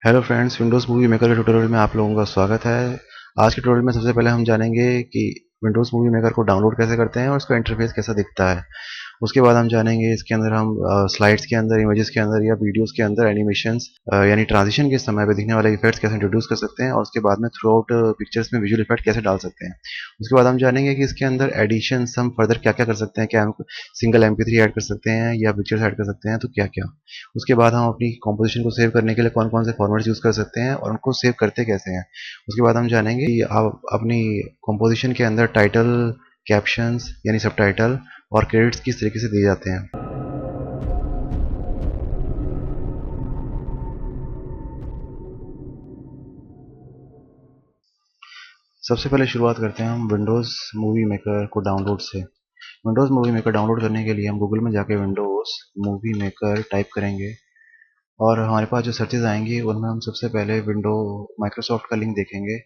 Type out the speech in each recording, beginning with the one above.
Hello friends, Windows movie maker के tutorial में आप लोगों का स्वागत है। आज के ट्यूटोरियल में सबसे पहले हम जानेंगे कि विंडोज़ मूवी मेकर को डाउनलोड कैसे करते हैं और इसका इंटरफेस कैसा दिखता है। उसके बाद हम जानेंगे इसके अंदर हम स्लाइड्स के अंदर, इमेजेस के अंदर या वीडियोस के अंदर एनिमेशंस यानी ट्रांजिशन के समय पे दिखने वाले इफेक्ट्स कैसे इंट्रोड्यूस कर सकते हैं और उसके बाद में थ्रू आउट पिक्चर्स में विजुअल इफेक्ट कैसे डाल सकते हैं। उसके बाद हम जानेंगे कि इसके अंदर एडिशंस हम फर्दर क्या क्या कर सकते हैं, क्या हम सिंगल MP3 ऐड कर सकते हैं या पिक्चर्स ऐड कर सकते हैं, तो क्या क्या। उसके बाद हम अपनी कॉम्पोजिशन को सेव करने के लिए कौन कौन से फॉर्मेट्स यूज़ कर सकते हैं और उनको सेव करते कैसे हैं। उसके बाद हम जानेंगे कि आप अपनी कॉम्पोजिशन के अंदर टाइटल, कैप्शंस यानी सबटाइटल और क्रेडिट्स किस तरीके से दिए जाते हैं। सबसे पहले शुरुआत करते हैं हम विंडोज़ मूवी मेकर को डाउनलोड से। विंडोज़ मूवी मेकर डाउनलोड करने के लिए हम गूगल में जाके विंडोज़ मूवी मेकर टाइप करेंगे और हमारे पास जो सर्चेज आएंगी उनमें हम सबसे पहले विंडो माइक्रोसॉफ्ट का लिंक देखेंगे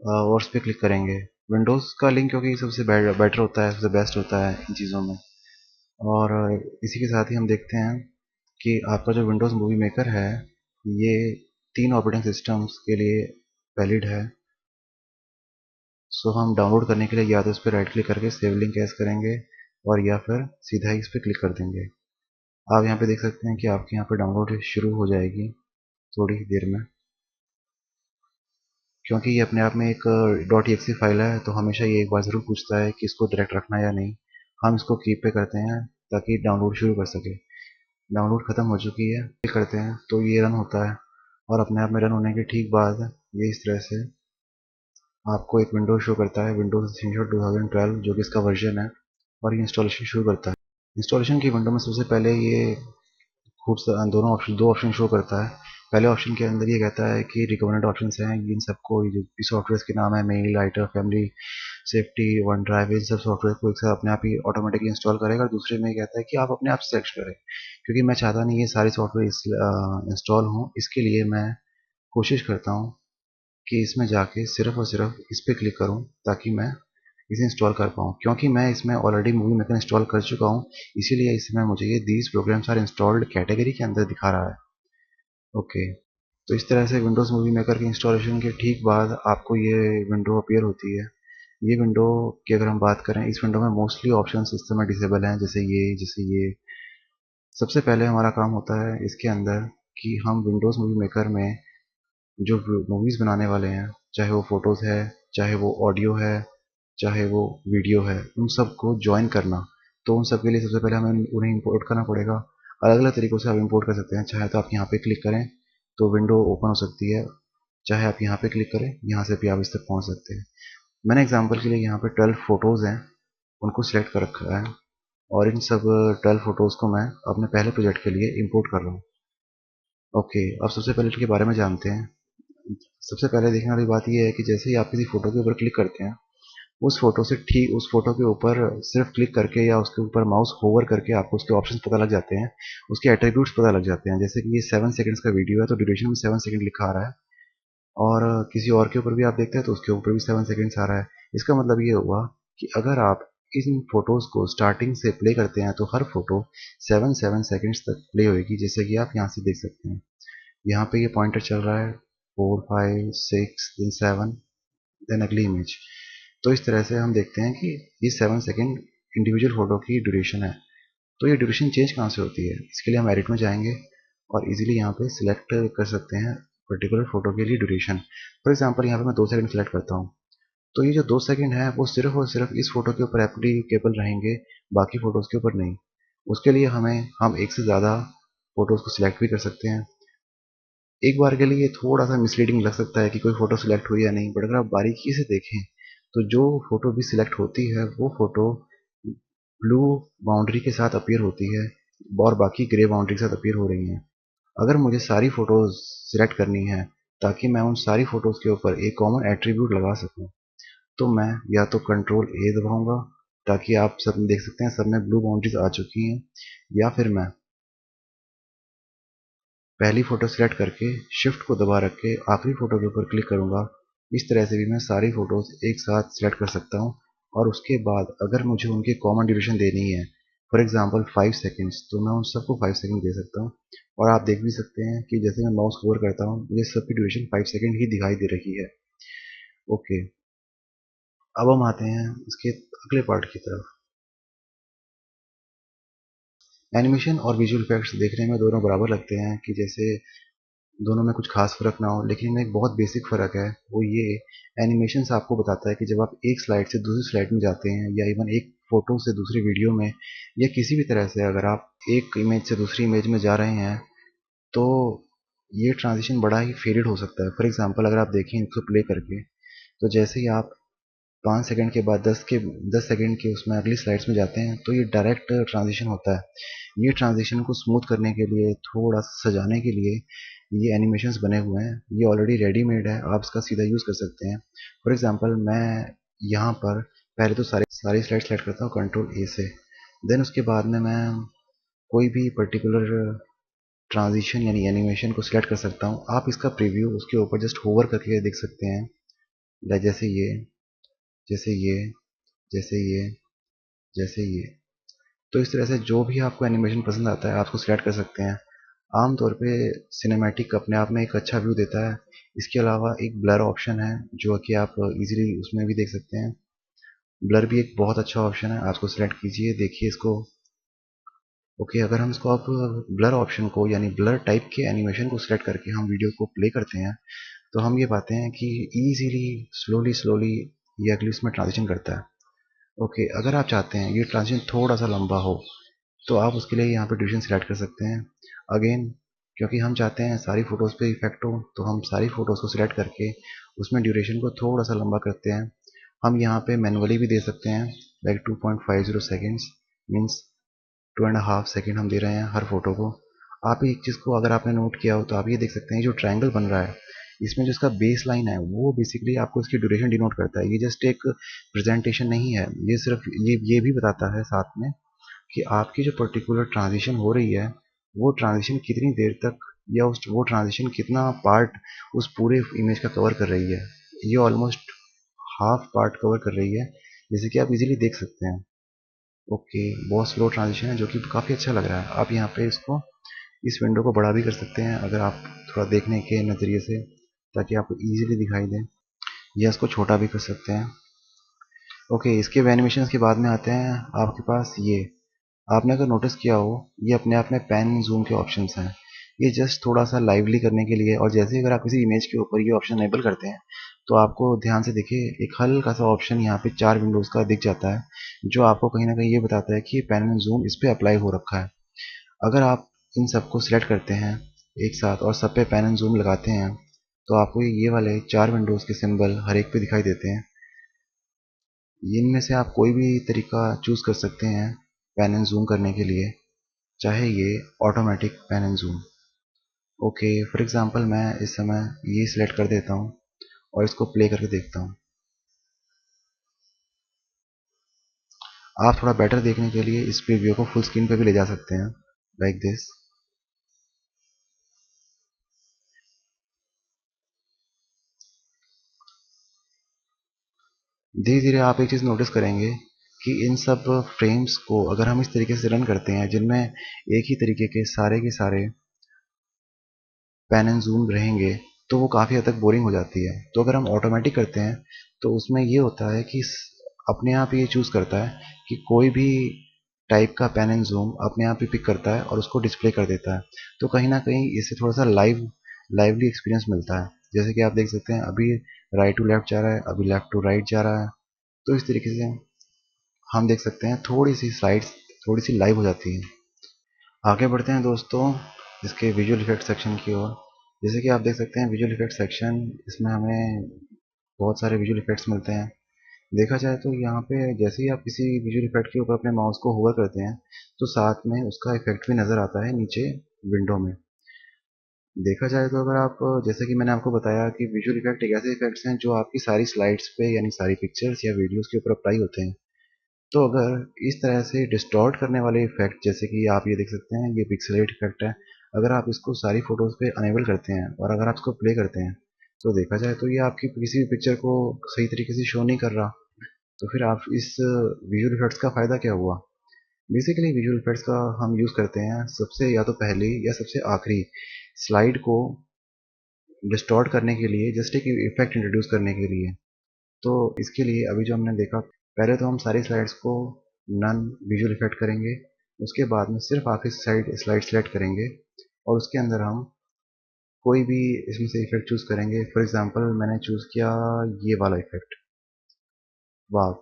और उस पर क्लिक करेंगे। विंडोज़ का लिंक क्योंकि सबसे बेटर होता है, सबसे बेस्ट होता है इन चीज़ों में। और इसी के साथ ही हम देखते हैं कि आपका जो विंडोज़ मूवी मेकर है ये 3 ऑपरेटिंग सिस्टम्स के लिए वैलिड है। सो हम डाउनलोड करने के लिए या तो इस पर राइट क्लिक करके सेव लिंक एज करेंगे और या फिर सीधा ही इस पर क्लिक कर देंगे। आप यहाँ पे देख सकते हैं कि आपके यहाँ पे डाउनलोड शुरू हो जाएगी थोड़ी देर में। क्योंकि ये अपने आप में एक .exe फाइल है तो हमेशा ये एक बार ज़रूर पूछता है कि इसको डायरेक्ट रखना या नहीं। हम इसको कीप पे करते हैं ताकि डाउनलोड शुरू कर सके। डाउनलोड ख़त्म हो चुकी है, क्लिक करते हैं तो ये रन होता है और अपने आप में रन होने के ठीक बाद ये इस तरह से आपको एक विंडो शो करता है, विंडोज स्क्रीनशॉट 2012, जो कि इसका वर्जन है और ये इंस्टॉलेशन शुरू करता है। इंस्टॉलेशन की विंडो में सबसे पहले ये दो ऑप्शन शो करता है। पहले ऑप्शन के अंदर ये कहता है कि रिकमेंडेड ऑप्शन हैं, इन सबको इस सॉफ्टवेयर के नाम है mail, writer, family, safety, one drive. इन सब सॉफ्टवेयर को एक साथ अपने आप ही ऑटोमेटिकली इंस्टॉल करेगा। और दूसरे में कहता है कि आप अपने आप सेलेक्ट करें, क्योंकि मैं चाहता नहीं ये सारे सॉफ्टवेयर इंस्टॉल हों, इसके लिए मैं कोशिश करता हूँ कि इसमें जाके सिर्फ और सिर्फ इस पर क्लिक करूँ ताकि मैं इसे इंस्टॉल कर पाऊँ। क्योंकि मैं इसमें ऑलरेडी मूवी मेकर इंस्टॉल कर चुका हूँ, इसीलिए इसमें मुझे ये these programs are installed category के अंदर दिखा रहा है। ओके, तो इस तरह से विंडोज़ मूवी मेकर के इंस्टॉलेशन के ठीक बाद आपको ये विंडो अपीयर होती है। ये विंडो की अगर हम बात करें, इस विंडो में मोस्टली ऑप्शंस इस समय डिसेबल हैं, जैसे ये। सबसे पहले हमारा काम होता है इसके अंदर कि हम विंडोज़ मूवी मेकर में जो मूवीज़ बनाने वाले हैं, चाहे वो फ़ोटोज़ है, चाहे वो ऑडियो है, चाहे वो वीडियो है, उन सब को जॉइन करना। तो उन सब के लिए सबसे पहले हमें उन्हें इंपोर्ट करना पड़ेगा। अलग अलग तरीक़ों से आप इंपोर्ट कर सकते हैं। चाहे तो आप यहाँ पे क्लिक करें तो विंडो ओपन हो सकती है, चाहे आप यहाँ पे क्लिक करें, यहाँ से भी आप इस तक पहुँच सकते हैं। मैंने एग्जांपल के लिए यहाँ पे 12 फ़ोटोज़ हैं, उनको सिलेक्ट कर रखा है और इन सब 12 फ़ोटोज़ को मैं अपने पहले प्रोजेक्ट के लिए इंपोर्ट कर रहा हूँ। ओके, अब सबसे पहले इसके बारे में जानते हैं। सबसे पहले देखने वाली बात यह है कि जैसे ही आप किसी फ़ोटो के ऊपर क्लिक करते हैं, उस फोटो के ऊपर सिर्फ क्लिक करके या उसके ऊपर माउस होवर करके आपको उसके ऑप्शंस पता लग जाते हैं, उसके एट्रीब्यूट्स पता लग जाते हैं। जैसे कि ये 7 सेकंड्स का वीडियो है तो ड्यूरेशन में 7 सेकंड लिखा आ रहा है और किसी और के ऊपर भी आप देखते हैं तो उसके ऊपर भी 7 सेकंड्स आ रहा है। इसका मतलब ये हुआ कि अगर आप इन फोटोज़ को स्टार्टिंग से प्ले करते हैं तो हर फोटो 7 सेकंड्स तक प्ले होगी, जैसे कि आप यहाँ से देख सकते हैं। यहाँ पे ये पॉइंटर चल रहा है 4, 5, 6, देन 7, देन अगली इमेज। तो इस तरह से हम देखते हैं कि ये 7 सेकंड इंडिविजुअल फोटो की ड्यूरेशन है। तो ये ड्यूरेशन चेंज कहाँ से होती है, इसके लिए हम एडिट में जाएंगे और इजीली यहाँ पे सिलेक्ट कर सकते हैं पर्टिकुलर फोटो के लिए ड्यूरेशन। फॉर एग्जांपल यहाँ पे मैं 2 सेकंड सेलेक्ट करता हूँ, तो ये जो 2 सेकंड है वो सिर्फ और सिर्फ इस फोटो के ऊपर एप्लीकेबल रहेंगे, बाकी फोटोज़ के ऊपर नहीं। उसके लिए हम एक से ज़्यादा फोटोज़ को सिलेक्ट भी कर सकते हैं। एक बार के लिए ये थोड़ा-सा मिसलीडिंग लग सकता है कि कोई फ़ोटो सिलेक्ट हुई या नहीं, बट अगर आप बारीकी से देखें, तो जो फ़ोटो भी सिलेक्ट होती है, वो फ़ोटो ब्लू बाउंड्री के साथ अपीयर होती है और बाकी ग्रे बाउंड्री के साथ अपीयर हो रही हैं। अगर मुझे सारी फ़ोटोज़ सिलेक्ट करनी है, ताकि मैं उन सारी फ़ोटोज़ के ऊपर एक कॉमन एट्रीब्यूट लगा सकूँ, तो मैं या तो कंट्रोल ए दबाऊँगा, ताकि आप सब देख सकते हैं सब में ब्लू बाउंड्रीज़ आ चुकी हैं, या फिर मैं पहली फ़ोटो सेलेक्ट करके शिफ्ट को दबा रख के आखिरी फ़ोटो के ऊपर क्लिक करूँगा। इस तरह से भी मैं सारी फ़ोटोज़ एक साथ सेलेक्ट कर सकता हूँ और उसके बाद अगर मुझे उनकी कॉमन ड्यूरेशन देनी है, फॉर एग्जांपल 5 सेकंड्स, तो मैं उन सबको 5 सेकंड दे सकता हूँ। और आप देख भी सकते हैं कि जैसे मैं माउस होवर करता हूँ मुझे सबकी ड्यूरेशन 5 सेकंड ही दिखाई दे रही है। ओके, अब हम आते हैं इसके अगले पार्ट की तरफ। एनिमेशन और विजुअल इफेक्ट्स देखने में दोनों बराबर लगते हैं कि जैसे दोनों में कुछ खास फ़र्क ना हो, लेकिन इनमें एक बहुत बेसिक फ़र्क है। वो ये, एनिमेशंस आपको बताता है कि जब आप एक स्लाइड से दूसरी स्लाइड में जाते हैं या इवन एक फ़ोटो से दूसरी वीडियो में या किसी भी तरह से अगर आप एक इमेज से दूसरी इमेज में जा रहे हैं तो ये ट्रांजिशन बड़ा ही फेडेड हो सकता है। फॉर एग्जांपल अगर आप देखें इसको प्ले करके, तो जैसे ही आप 5 सेकंड के बाद 10 सेकंड के उसमें अगली स्लाइड्स में जाते हैं तो ये डायरेक्ट ट्रांजिशन होता है। ये ट्रांजिशन को स्मूथ करने के लिए, थोड़ा सजाने के लिए ये एनिमेशंस बने हुए हैं। ये ऑलरेडी रेडीमेड है, आप इसका सीधा यूज़ कर सकते हैं। फॉर एग्जांपल मैं यहाँ पर पहले तो सारी स्लाइड सेलेक्ट करता हूँ कंट्रोल ए से, देन उसके बाद में मैं कोई भी पर्टिकुलर ट्रांजिशन यानी एनिमेशन को सिलेक्ट कर सकता हूँ। आप इसका प्रीव्यू उसके ऊपर जस्ट होवर करके देख सकते हैं, लाइक जैसे ये, जैसे ये, जैसे ये, जैसे ये। तो इस तरह से जो भी आपको एनिमेशन पसंद आता है आप उसको सिलेक्ट कर सकते हैं। आमतौर पे सिनेमैटिक अपने आप में एक अच्छा व्यू देता है। इसके अलावा एक ब्लर ऑप्शन है जो कि आप इजीली उसमें भी देख सकते हैं। ब्लर भी एक बहुत अच्छा ऑप्शन है, आप उसको सिलेक्ट कीजिए, देखिए इसको। ओके, अगर हम इसको अब ब्लर ऑप्शन को यानी ब्लर टाइप के एनिमेशन को सिलेक्ट करके हम वीडियो को प्ले करते हैं तो हम ये पाते हैं कि इजीली स्लोली स्लोली ये अगली उसमें ट्रांजिशन करता है। ओके, अगर आप चाहते हैं ये ट्रांजिशन थोड़ा सा लंबा हो तो आप उसके लिए यहाँ पे ड्यूरेशन सिलेक्ट कर सकते हैं। अगेन, क्योंकि हम चाहते हैं सारी फ़ोटोज़ पे इफेक्ट हो तो हम सारी फ़ोटोज़ को सिलेक्ट करके उसमें ड्यूरेशन को थोड़ा सा लंबा करते हैं। हम यहाँ पे मैनुअली भी दे सकते हैं, लाइक 2.50 सेकेंड्स, मीन्स 2.5 सेकेंड हम दे रहे हैं हर फोटो को। आप एक चीज़ को अगर आपने नोट किया हो तो आप ये देख सकते हैं जो ट्रायंगल बन रहा है इसमें जो इसका बेस लाइन है वो बेसिकली आपको इसकी ड्यूरेशन डिनोट करता है। ये जस्ट एक प्रेजेंटेशन नहीं है, ये सिर्फ ये भी बताता है साथ में कि आपकी जो पर्टिकुलर ट्रांजिशन हो रही है वो ट्रांजिशन कितनी देर तक या उस वो ट्रांजिशन कितना पार्ट उस पूरे इमेज का कवर कर रही है। ये ऑलमोस्ट हाफ पार्ट कवर कर रही है, जैसे कि आप इजीली देख सकते हैं। ओके, बहुत स्लो ट्रांजिशन है जो कि काफ़ी अच्छा लग रहा है। आप यहाँ पे इसको इस विंडो को बड़ा भी कर सकते हैं अगर आप थोड़ा देखने के नज़रिए से, ताकि आपको इजीली दिखाई दे, या इसको छोटा भी कर सकते हैं। ओके, इसके एनिमेशन के बाद में आते हैं आपके पास ये। आपने अगर नोटिस किया हो ये अपने आप में पैन जूम के ऑप्शंस हैं। ये जस्ट थोड़ा सा लाइवली करने के लिए, और जैसे ही अगर आप किसी इमेज के ऊपर ये ऑप्शन एनेबल करते हैं तो आपको ध्यान से देखिए एक हल्का सा ऑप्शन यहाँ पे 4 विंडोज़ का दिख जाता है जो आपको कहीं ना कहीं ये बताता है कि पैन एंड जूम इस पर अप्लाई हो रखा है। अगर आप इन सबको सिलेक्ट करते हैं एक साथ और सब पे पैन एंड जूम लगाते हैं तो आपको ये वाले 4 विंडोज़ के सिंबल हर एक पे दिखाई देते हैं। इनमें से आप कोई भी तरीका चूज़ कर सकते हैं पैन एंड जूम करने के लिए, चाहे ये automatic pan and zoom. Okay, for example मैं इस समय ये सिलेक्ट कर देता हूँ और इसको प्ले करके देखता हूँ। आप थोड़ा बेटर देखने के लिए इस प्रीव्यू को फुल स्क्रीन पे भी ले जा सकते हैं, लाइक दिस। धीरे धीरे आप एक चीज़ नोटिस करेंगे कि इन सब फ्रेम्स को अगर हम इस तरीके से रन करते हैं जिनमें एक ही तरीके के सारे पैन एंड जूम रहेंगे तो वो काफ़ी हद तक बोरिंग हो जाती है। तो अगर हम ऑटोमेटिक करते हैं तो उसमें ये होता है कि अपने आप ये चूज़ करता है कि कोई भी टाइप का पैन एंड जूम अपने आप ही पिक करता है और उसको डिस्प्ले कर देता है। तो कहीं ना कहीं इससे थोड़ा सा लाइवली एक्सपीरियंस मिलता है। जैसे कि आप देख सकते हैं अभी राइट टू लेफ्ट जा रहा है, अभी लेफ्ट टू राइट जा रहा है। तो इस तरीके से हम देख सकते हैं थोड़ी सी स्लाइड्स थोड़ी सी लाइव हो जाती हैं। आगे बढ़ते हैं दोस्तों इसके विजुअल इफेक्ट सेक्शन की ओर। जैसे कि आप देख सकते हैं विजुअल इफेक्ट सेक्शन, इसमें हमें बहुत सारे विजुअल इफेक्ट्स मिलते हैं। देखा जाए तो यहाँ पे जैसे ही आप किसी विजुअल इफेक्ट के ऊपर अपने माउस को होवर करते हैं तो साथ में उसका इफेक्ट भी नज़र आता है नीचे विंडो में। देखा जाए तो अगर आप, जैसे कि मैंने आपको बताया कि विजुअल इफेक्ट एक ऐसे इफेक्ट्स हैं जो आपकी सारी स्लाइड्स पे यानी सारी पिक्चर्स या वीडियोस के ऊपर अप्लाई होते हैं। तो अगर इस तरह से डिस्टॉर्ट करने वाले इफेक्ट, जैसे कि आप ये देख सकते हैं ये पिक्सेलेट इफेक्ट है, अगर आप इसको सारी फोटोज़ पे अनेबल करते हैं और अगर आप इसको प्ले करते हैं तो देखा जाए तो ये आपकी किसी भी पिक्चर को सही तरीके से शो नहीं कर रहा। तो फिर आप इस विजुअल इफेक्ट्स का फ़ायदा क्या हुआ। बेसिकली विजुअल इफेक्ट्स का हम यूज़ करते हैं सबसे या तो पहले या सबसे आखिरी स्लाइड को डिस्टॉर्ट करने के लिए, जस्ट एक इफेक्ट इंट्रोड्यूस करने के लिए। तो इसके लिए अभी जो हमने देखा, पहले तो हम सारी स्लाइड्स को नन विजुअल इफेक्ट करेंगे, उसके बाद में सिर्फ आखिरी स्लाइड सेलेक्ट करेंगे और उसके अंदर हम कोई भी इसमें से इफेक्ट चूज़ करेंगे। फॉर एग्जांपल मैंने चूज़ किया ये वाला इफेक्ट, वाव।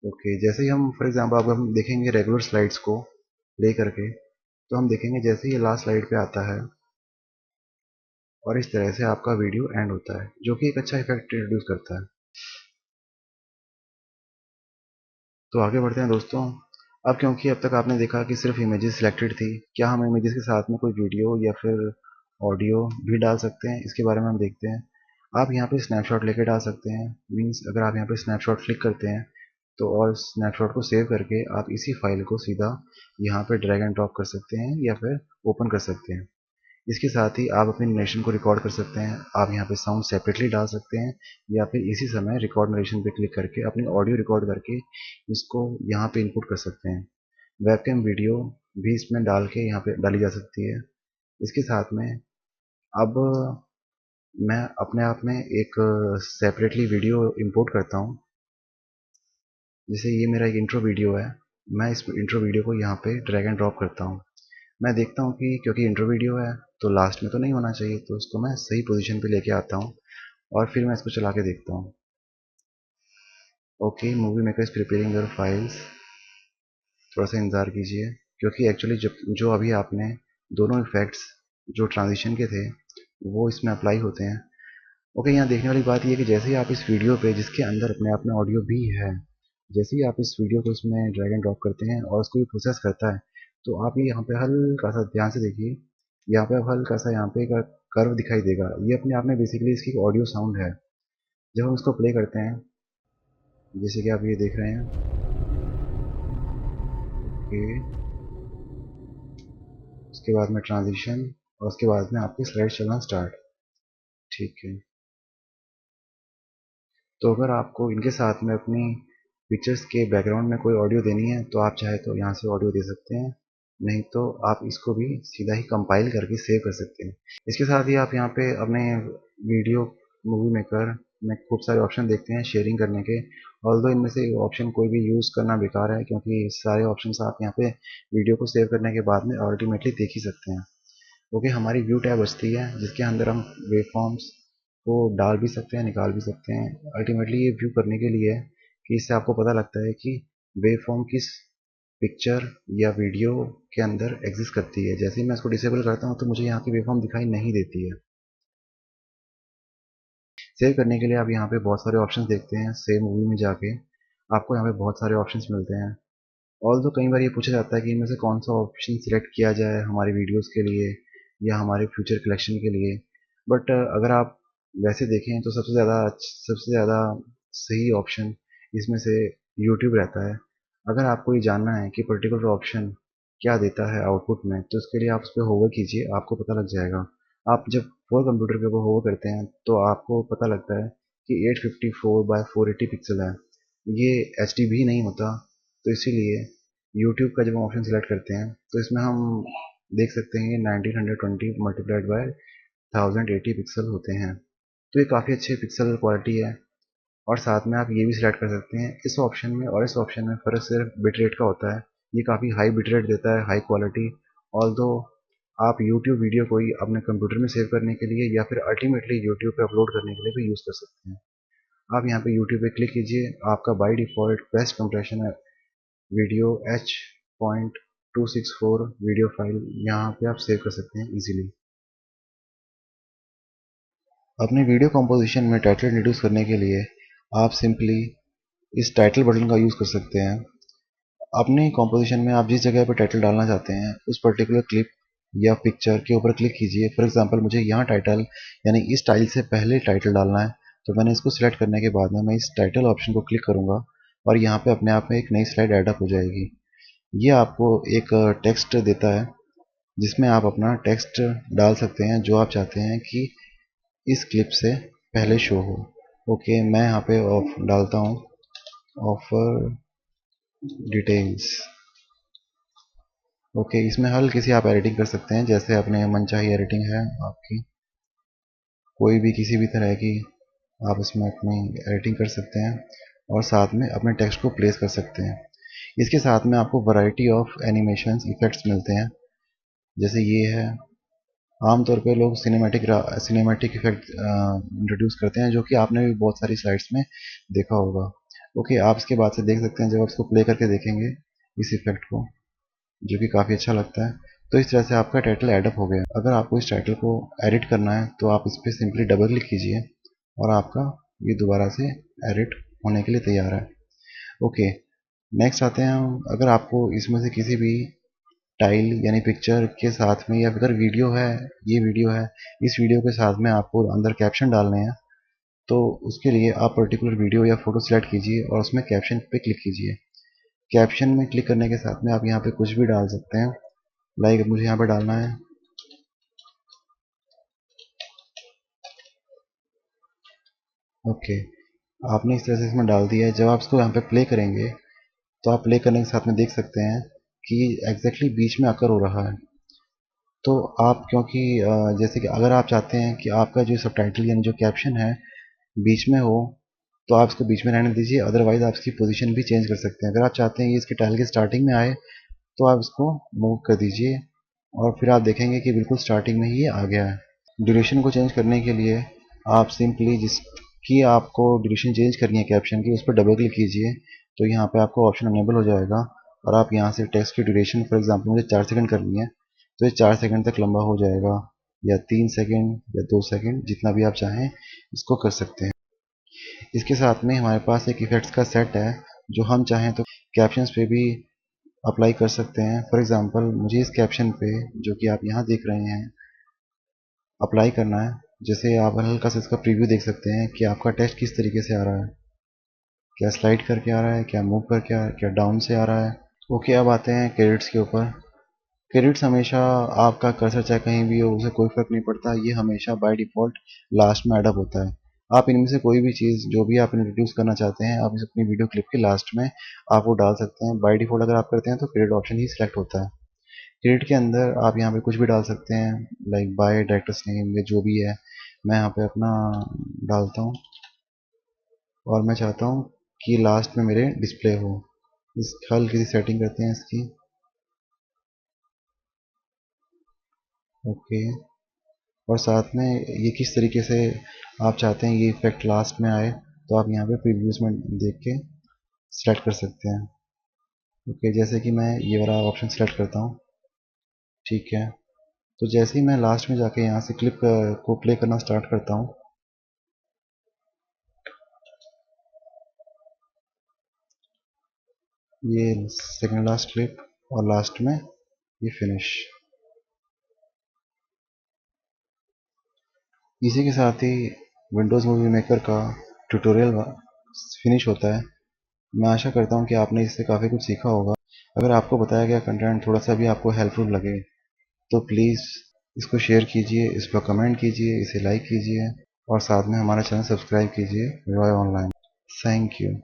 ओके, जैसे ही हम फॉर एग्जांपल अब हम देखेंगे रेगुलर स्लाइड्स को प्ले करके, तो हम देखेंगे जैसे ही ये लास्ट स्लाइड पे आता है और इस तरह से आपका वीडियो एंड होता है, जो कि एक अच्छा इफेक्ट इंट्रोड्यूस करता है। तो आगे बढ़ते हैं दोस्तों। अब क्योंकि अब तक आपने देखा कि सिर्फ इमेजेस सिलेक्टेड थी, क्या हम इमेजेस के साथ में कोई वीडियो या फिर ऑडियो भी डाल सकते हैं, इसके बारे में हम देखते हैं। आप यहाँ पे स्नैपशॉट लेके डाल सकते हैं। मीन्स अगर आप यहाँ पे स्नैपशॉट क्लिक करते हैं तो और स्नैपशॉट को सेव करके आप इसी फाइल को सीधा यहाँ पे ड्रैग एंड ड्रॉप कर सकते हैं या फिर ओपन कर सकते हैं। इसके साथ ही आप अपनी नरेशन को रिकॉर्ड कर सकते हैं। आप यहाँ पे साउंड सेपरेटली डाल सकते हैं या फिर इसी समय रिकॉर्ड नरेशन पे क्लिक करके अपनी ऑडियो रिकॉर्ड करके इसको यहाँ पे इनपुट कर सकते हैं। वेबकैम वीडियो भी इसमें डाल के यहाँ पे डाली जा सकती है। इसके साथ में अब मैं अपने आप में एक सेपरेटली वीडियो इंपोर्ट करता हूँ। जैसे ये मेरा एक इंट्रो वीडियो है, मैं इस इंट्रो वीडियो को यहाँ पे ड्रैग एंड ड्रॉप करता हूँ। मैं देखता हूँ कि क्योंकि इंट्रो वीडियो है तो लास्ट में तो नहीं होना चाहिए, तो इसको मैं सही पोजीशन पे लेके आता हूँ और फिर मैं इसको चला के देखता हूँ। Okay, movie maker is preparing your files. थोड़ा सा इंतज़ार कीजिए, क्योंकि एक्चुअली जो अभी आपने दोनों इफेक्ट्स जो ट्रांजिशन के थे वो इसमें अप्लाई होते हैं। ओके, यहाँ देखने वाली बात ये है कि जैसे ही आप इस वीडियो पे जिसके अंदर अपने आप में ऑडियो भी है, जैसे ही आप इस वीडियो को इसमें ड्रैग एंड ड्रॉप करते हैं और उसको भी प्रोसेस करता है, तो आप ये यहाँ पे हल्का सा ध्यान से देखिए, यहाँ पे अब हल्का सा यहाँ पे एक कर्व दिखाई देगा। ये अपने आप में बेसिकली इसकी ऑडियो साउंड है। जब हम इसको प्ले करते हैं, जैसे कि आप ये देख रहे हैं, ओके, उसके बाद में ट्रांजिशन और उसके बाद में आपकी स्लाइड चलना स्टार्ट। ठीक है, तो अगर आपको इनके साथ में अपनी पिक्चर्स के बैकग्राउंड में कोई ऑडियो देनी है तो आप चाहे तो यहाँ से ऑडियो दे सकते हैं, नहीं तो आप इसको भी सीधा ही कंपाइल करके सेव कर सकते हैं। इसके साथ ही आप यहाँ पे अपने वीडियो मूवी मेकर में खूब सारे ऑप्शन देखते हैं शेयरिंग करने के। ऑल्दो इनमें से ऑप्शन कोई भी यूज़ करना बेकार है, क्योंकि सारे ऑप्शंस आप यहाँ पे वीडियो को सेव करने के बाद में अल्टीमेटली देख ही सकते हैं। ओके, हमारी व्यू टैब बचती है जिसके अंदर हम वेवफॉर्म्स को डाल भी सकते हैं, निकाल भी सकते हैं। अल्टीमेटली ये व्यू करने के लिए है कि इससे आपको पता लगता है कि वेवफॉर्म किस पिक्चर या वीडियो के अंदर एग्जिस्ट करती है। जैसे ही मैं इसको डिसेबल करता हूँ तो मुझे यहाँ की वेवफॉर्म दिखाई नहीं देती है। सेव करने के लिए आप यहाँ पे बहुत सारे ऑप्शंस देखते हैं। सेव मूवी में जाके आपको यहाँ पे बहुत सारे ऑप्शंस मिलते हैं। ऑल्दो कई बार ये पूछा जाता है कि इनमें से कौन सा ऑप्शन सिलेक्ट किया जाए हमारी वीडियोस के लिए या हमारे फ्यूचर कलेक्शन के लिए। बट अगर आप वैसे देखें तो सबसे ज़्यादा सही ऑप्शन इसमें से यूट्यूब रहता है। अगर आपको ये जानना है कि पर्टिकुलर ऑप्शन क्या देता है आउटपुट में, तो इसके लिए आप उस पर होवर कीजिए, आपको पता लग जाएगा। आप जब फोर कंप्यूटर के ऊपर होवर करते हैं तो आपको पता लगता है कि 854 बाय 480 पिक्सल है। ये एच भी नहीं होता, तो इसीलिए यूट्यूब का जब हम ऑप्शन सेलेक्ट करते हैं तो इसमें हम देख सकते हैं 1920 मल्टीप्लाइड बाय 1080 पिक्सल होते हैं। तो ये काफ़ी अच्छी पिक्सल क्वालिटी है। और साथ में आप ये भी सिलेक्ट कर सकते हैं। इस ऑप्शन में और इस ऑप्शन में फ़र्क सिर्फ बिट रेट का होता है। ये काफ़ी हाई बिट रेट देता है, हाई क्वालिटी। ऑल्दो आप यूट्यूब वीडियो को ही अपने कंप्यूटर में सेव करने के लिए या फिर अल्टीमेटली यूट्यूब पे अपलोड करने के लिए भी यूज़ कर सकते हैं। आप यहाँ पे यूट्यूब पे क्लिक कीजिए, आपका बाय डिफ़ॉल्ट बेस्ट कंप्रेशन है वीडियो H.264 वीडियो फाइल यहाँ पे आप सेव कर सकते हैं इजीली। अपने वीडियो कंपोजिशन में टाइटल इंट्रोड्यूस करने के लिए आप सिंपली इस टाइटल बटन का यूज़ कर सकते हैं। अपने कंपोजिशन में आप जिस जगह पर टाइटल डालना चाहते हैं उस पर्टिकुलर क्लिप या पिक्चर के ऊपर क्लिक कीजिए। फॉर एग्जांपल मुझे यहाँ टाइटल यानी इस टाइल से पहले टाइटल डालना है, तो मैंने इसको सिलेक्ट करने के बाद में मैं इस टाइटल ऑप्शन को क्लिक करूँगा और यहाँ पे अपने आप में एक नई स्लाइड ऐड अप हो जाएगी। ये आपको एक टेक्स्ट देता है जिसमें आप अपना टेक्स्ट डाल सकते हैं जो आप चाहते हैं कि इस क्लिप से पहले शो हो। ओके, मैं यहाँ पे ऑफ डालता हूँ, ऑफर डिटेल्स। ओके, इसमें हल्की सी आप एडिटिंग कर सकते हैं, जैसे अपने मनचाही एडिटिंग है आपकी, कोई भी किसी भी तरह की आप इसमें अपनी एडिटिंग कर सकते हैं और साथ में अपने टेक्स्ट को प्लेस कर सकते हैं। इसके साथ में आपको वैरायटी ऑफ एनिमेशंस इफेक्ट्स मिलते हैं, जैसे ये है। आमतौर पे लोग सिनेमैटिक इफेक्ट इंट्रोड्यूस करते हैं, जो कि आपने भी बहुत सारी स्लाइड्स में देखा होगा। ओके, आप इसके बाद से देख सकते हैं, जब आप इसको प्ले करके देखेंगे इस इफेक्ट को, जो कि काफ़ी अच्छा लगता है। तो इस तरह से आपका टाइटल एडअप हो गया। अगर आपको इस टाइटल को एडिट करना है तो आप इस पर सिंपली डबल क्लिक कीजिए और आपका ये दोबारा से एडिट होने के लिए तैयार है। ओके, नेक्स्ट आते हैं हम। अगर आपको इसमें से किसी भी टाइल यानी पिक्चर के साथ में, या अगर वीडियो है, ये वीडियो है, इस वीडियो के साथ में आपको अंदर कैप्शन डालने हैं, तो उसके लिए आप पर्टिकुलर वीडियो या फोटो सेलेक्ट कीजिए और उसमें कैप्शन पे क्लिक कीजिए। कैप्शन में क्लिक करने के साथ में आप यहाँ पे कुछ भी डाल सकते हैं। लाइक मुझे यहाँ पे डालना है, ओके, आपने इस तरह से इसमें डाल दिया है। जब आप इसको यहाँ पे प्ले करेंगे तो आप प्ले करने के साथ में देख सकते हैं कि एग्जैक्टली बीच में आकर हो रहा है। तो आप क्योंकि जैसे कि अगर आप चाहते हैं कि आपका जो सबटाइटल यानी जो कैप्शन है बीच में हो, तो आप इसको बीच में रहने दीजिए, अदरवाइज आप इसकी पोजीशन भी चेंज कर सकते हैं। अगर आप चाहते हैं ये इसके टाइल के स्टार्टिंग में आए, तो आप इसको मूव कर दीजिए और फिर आप देखेंगे कि बिल्कुल स्टार्टिंग में ही ये आ गया है। ड्यूरेशन को चेंज करने के लिए आप सिंपली जिसकी आपको ड्यूरेशन चेंज करनी है कैप्शन की, उस पर डबल क्लिक कीजिए, तो यहाँ पे आपको ऑप्शन अनेबल हो जाएगा और आप यहाँ से टेक्स्ट की ड्यूरेशन, फॉर एग्जांपल मुझे 4 सेकंड करनी है, तो ये 4 सेकंड तक लंबा हो जाएगा, या 3 सेकंड या 2 सेकंड, जितना भी आप चाहें इसको कर सकते हैं। इसके साथ में हमारे पास एक इफेक्ट्स का सेट है, जो हम चाहें तो कैप्शंस पे भी अप्लाई कर सकते हैं। फॉर एग्जांपल मुझे इस कैप्शन पे, जो कि आप यहाँ देख रहे हैं, अप्लाई करना है। जैसे आप हल्का सा इसका प्रीव्यू देख सकते हैं कि आपका टेक्स्ट किस तरीके से आ रहा है, क्या स्लाइड करके आ रहा है, क्या मूव करके आ रहा है, क्या डाउन से आ रहा है। ओके, अब आते हैं क्रेडिट्स के ऊपर। क्रेडिट्स हमेशा आपका कर्सर चाहे कहीं भी हो, उसे कोई फर्क नहीं पड़ता, ये हमेशा बाय डिफ़ॉल्ट लास्ट में एडअप होता है। आप इनमें से कोई भी चीज़ जो भी आप इंट्रोड्यूस करना चाहते हैं, आप इस अपनी वीडियो क्लिप के लास्ट में आप वो डाल सकते हैं। बाय डिफ़ॉल्ट अगर आप करते हैं तो क्रेडिट ऑप्शन ही सिलेक्ट होता है। क्रेडिट के अंदर आप यहाँ पे कुछ भी डाल सकते हैं, लाइक बाय डायरेक्टर्स नेम या जो भी है। मैं यहाँ पे अपना डालता हूँ और मैं चाहता हूँ कि लास्ट में मेरे डिस्प्ले हो। इस हल्की सी सेटिंग करते हैं इसकी, ओके। और साथ में ये किस तरीके से आप चाहते हैं ये इफेक्ट लास्ट में आए, तो आप यहाँ पे प्रीव्यूज में देख के सेलेक्ट कर सकते हैं। ओके, जैसे कि मैं ये वाला ऑप्शन सेलेक्ट करता हूँ, ठीक है। तो जैसे ही मैं लास्ट में जाके यहाँ से क्लिप को प्ले करना स्टार्ट करता हूँ, ये सेकेंड लास्ट क्लिप और लास्ट में ये फिनिश। इसी के साथ ही विंडोज़ मूवी मेकर का ट्यूटोरियल फिनिश होता है। मैं आशा करता हूँ कि आपने इससे काफ़ी कुछ सीखा होगा। अगर आपको बताया गया कंटेंट थोड़ा सा भी आपको हेल्पफुल लगे, तो प्लीज़ इसको शेयर कीजिए, इस पर कमेंट कीजिए, इसे लाइक कीजिए और साथ में हमारा चैनल सब्सक्राइब कीजिए, रॉय ऑनलाइन। Thank you.